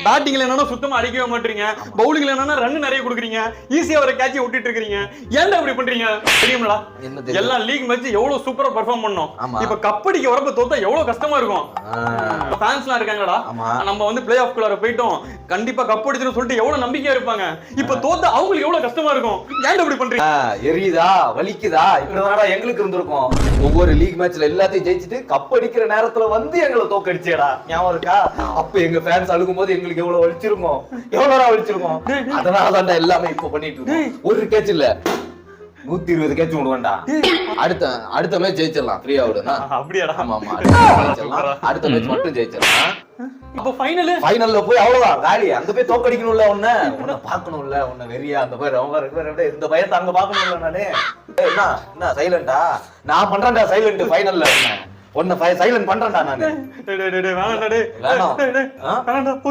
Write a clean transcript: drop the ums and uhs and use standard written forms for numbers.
பேட்டிங்ல என்னன்னா சுத்தமா அடிக்கவே மாட்டீங்க, பவுலிங்ல என்னன்னா ரன் நிறைய கொடுக்குறீங்க, ஈஸியா ஒரு கேட்சை விட்டுட்டு இருக்கீங்க. ஏன்டா இப்படி பண்றீங்க? தெரியுங்களா? எல்லாம் லீக் மேட்ச் எவ்வளவு சூப்பரா பெர்ஃபார்ம் பண்ணோம். இப்ப கப்படிக்கு வரப்ப தோத்தா எவ்வளவு கஷ்டமா இருக்கும். ஃபேன்ஸ்லாம் இருக்காங்கடா, நம்ம வந்து பிளே ஆஃப் குள்ளார போயிட்டோம், கண்டிப்பா கப் அடிச்சுன்னு சொல்லிட்டு எவ்வளவு நம்பிக்கையா இருப்பாங்க. இப்ப தோத்தா அவங்களுக்கு எவ்வளவு கஷ்டமா இருக்கும். ஏன்டா இப்படி பண்றீங்க? எரியுதா, வலிக்குதா? இப்படிதானடா எங்களுக்கு இருந்திருக்கும். ஒவ்வொரு லீக் மேட்ச்ல எல்லாத்தையும் ஜெயிச்சுட்டு கப் அடிக்கிற நேரத்துல வந்து எங்களை தோக்கடிச்சேடா, ஞாபகம் இருக்கா? அப்ப எங்க ஃபேன்ஸ் அழுகும் போது எங்களுக்கு எவ்வளவு வலிச்சிருக்கும், எவ்வளவு வலிச்சிருக்கும். அதனாலதான்டா எல்லாமே இப்ப பண்ணிட்டு இருக்கோம். ஒரு கேட்ச் இல்ல 120 கேட்ச் விடுவேன்டா. அடுத்த மேட்ச் ஜெயிச்சிடலாம், ஃப்ரீயா விடுனா. அப்படியாடா? ஆமா ஆமா, அடுத்த மேட்ச் மட்டும் ஜெயிச்சிடலாம். அப்ப ஃபைனல்ல போய் அவ்வளவுதான் காலி. அங்க போய் தோக்கடிக்கணும்ல, உன்னை பாக்கணும்ல, உன்னை வெறியா அந்த பேர் அவங்க இந்த பயத்தை அங்க பாக்கணும்ல. நானு என்ன சைலண்டா நான் பண்றேன்டா, சைலண்ட் ஃபைனல்ல உன்னை சைலண்ட் பண்றேன்டா நானு. வேணாம்